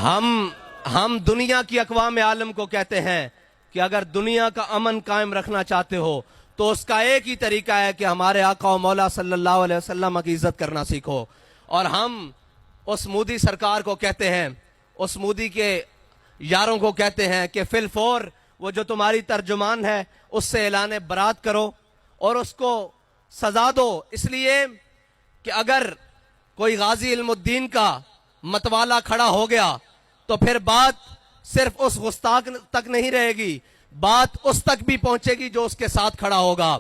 ہم دنیا کی اقوام عالم کو کہتے ہیں کہ اگر دنیا کا امن قائم رکھنا چاہتے ہو تو اس کا ایک ہی طریقہ ہے کہ ہمارے آقا و مولا صلی اللہ علیہ وسلم کی عزت کرنا سیکھو. اور ہم اس مودی سرکار کو کہتے ہیں، اس مودی کے یاروں کو کہتے ہیں کہ فی الفور وہ جو تمہاری ترجمان ہے اس سے اعلان برات کرو اور اس کو سزا دو، اس لیے کہ اگر کوئی غازی علم الدین کا متوالا کھڑا ہو گیا تو پھر بات صرف اس گستاخ تک نہیں رہے گی، بات اس تک بھی پہنچے گی جو اس کے ساتھ کھڑا ہوگا.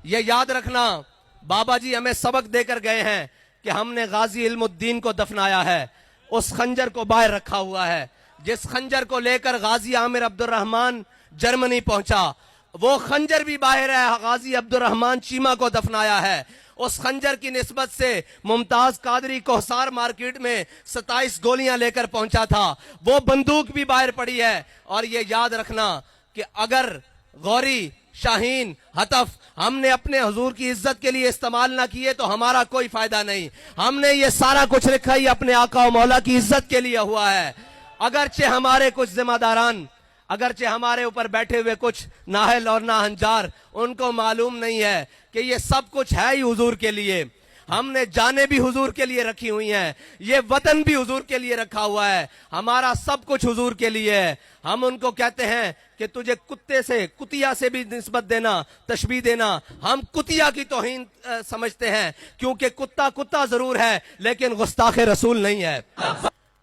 یہ یاد رکھنا، بابا جی ہمیں سبق دے کر گئے ہیں کہ ہم نے غازی علم الدین کو دفنایا ہے، اس خنجر کو باہر رکھا ہوا ہے. جس خنجر کو لے کر غازی عامر عبد الرحمن جرمنی پہنچا وہ خنجر بھی باہر ہے. غازی عبد الرحمن چیمہ کو دفنایا ہے. اس خنجر کی نسبت سے ممتاز قادری کوہسار مارکیٹ میں 27 گولیاں لے کر پہنچا تھا، وہ بندوق بھی باہر پڑی ہے. اور یہ یاد رکھنا کہ اگر غوری، شاہین، ہتف ہم نے اپنے حضور کی عزت کے لیے استعمال نہ کیے تو ہمارا کوئی فائدہ نہیں. ہم نے یہ سارا کچھ رکھا ہی اپنے آقا و مولا کی عزت کے لیے ہوا ہے. اگرچہ ہمارے کچھ ذمہ داران، اگرچہ ہمارے اوپر بیٹھے ہوئے کچھ نااہل اور ناہنجار، ان کو معلوم نہیں ہے کہ یہ سب کچھ ہے ہی حضور کے لیے. ہم نے جانیں بھی حضور کے لیے رکھی ہوئی ہیں، یہ وطن بھی حضور کے لیے رکھا ہوا ہے، ہمارا سب کچھ حضور کے لیے ہے. ہم ان کو کہتے ہیں کہ تجھے کتے سے، کتیا سے بھی نسبت دینا، تشبیہ دینا، ہم کتیا کی توہین سمجھتے ہیں، کیونکہ کتا کتا ضرور ہے لیکن گستاخ رسول نہیں ہے.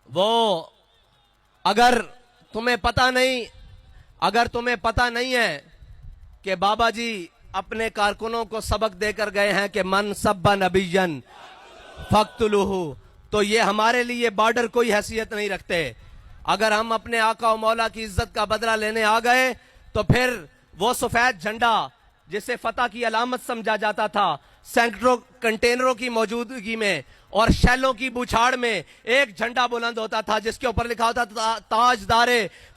وہ اگر تمہیں پتہ نہیں ہے کہ بابا جی اپنے کارکنوں کو سبق دے کر گئے ہیں کہ من سب نبیًا فاقتلوہ، تو یہ ہمارے لیے بارڈر کوئی حیثیت نہیں رکھتے. اگر ہم اپنے آقا و مولا کی عزت کا بدلہ لینے آ گئے تو پھر وہ سفید جھنڈا جسے فتح کی علامت سمجھا جاتا تھا، سینکڑوں کنٹینروں کی موجودگی میں اور شیلوں کی بوچھاڑ میں ایک جھنڈا بلند ہوتا تھا جس کے اوپر لکھا ہوتا تھا تاجدار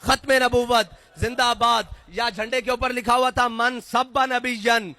ختم نبوت زندہ آباد، یا جھنڈے کے اوپر لکھا ہوا تھا من سب نبیًا،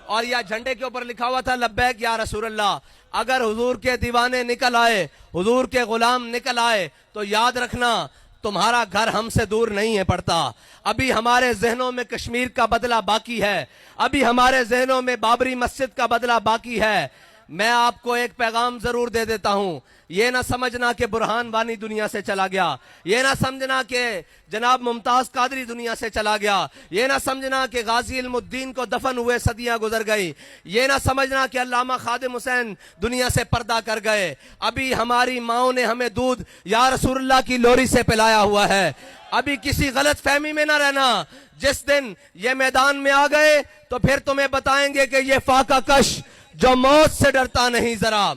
اور یا جھنڈے کے اوپر لکھا ہوا تھا لبیک یا رسول اللہ. اگر حضور کے دیوانے نکل آئے، حضور کے غلام نکل آئے تو یاد رکھنا تمہارا گھر ہم سے دور نہیں ہے پڑتا. ابھی ہمارے ذہنوں میں کشمیر کا بدلہ باقی ہے، ابھی ہمارے ذہنوں میں بابری مسجد کا بدلہ باقی ہے. میں آپ کو ایک پیغام ضرور دے دیتا ہوں، یہ نہ سمجھنا کہ برہان وانی دنیا سے چلا گیا، یہ نہ سمجھنا کہ جناب ممتاز قادری دنیا سے چلا گیا، یہ نہ سمجھنا کہ غازی علم الدین کو دفن ہوئے صدیاں گزر گئی، یہ نہ سمجھنا کہ علامہ خادم حسین دنیا سے پردہ کر گئے. ابھی ہماری ماؤں نے ہمیں دودھ یا رسول اللہ کی لوری سے پلایا ہوا ہے. ابھی کسی غلط فہمی میں نہ رہنا. جس دن یہ میدان میں آ گئے تو پھر تمہیں بتائیں گے کہ یہ فاقہ کش جو موت سے ڈرتا نہیں، ذرا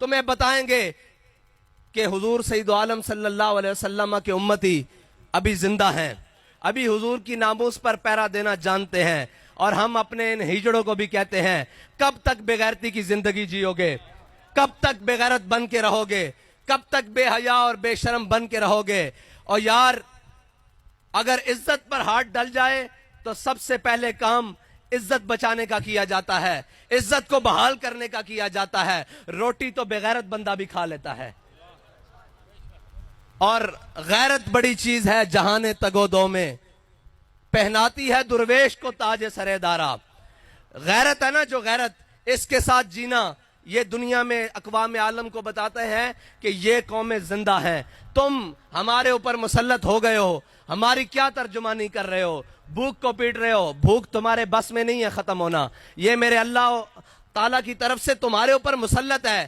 تمہیں بتائیں گے کہ حضور سید عالم صلی اللہ علیہ وسلم کے امتی ابھی زندہ ہیں، ابھی حضور کی ناموس پر پیرا دینا جانتے ہیں. اور ہم اپنے ان ہجڑوں کو بھی کہتے ہیں کب تک بے غیرتی کی زندگی جیو گے، کب تک بے غیرت بن کے رہو گے، کب تک بے حیا اور بے شرم بن کے رہو گے. اور یار اگر عزت پر ہاتھ ڈل جائے تو سب سے پہلے کام عزت بچانے کا کیا جاتا ہے، عزت کو بحال کرنے کا کیا جاتا ہے. روٹی تو بے غیرت بندہ بھی کھا لیتا ہے. اور غیرت بڑی چیز ہے جہان تگو دو میں، پہناتی ہے درویش کو تاج سرے دارا. غیرت ہے نا، جو غیرت، اس کے ساتھ جینا، یہ دنیا میں اقوام عالم کو بتاتے ہیں کہ یہ قومیں زندہ ہیں. تم ہمارے اوپر مسلط ہو گئے ہو، ہماری کیا ترجمانی کر رہے ہو، بھوک کو پیٹ رہے ہو. بھوک تمہارے بس میں نہیں ہے ختم ہونا، یہ میرے اللہ تعالیٰ کی طرف سے تمہارے اوپر مسلط ہے.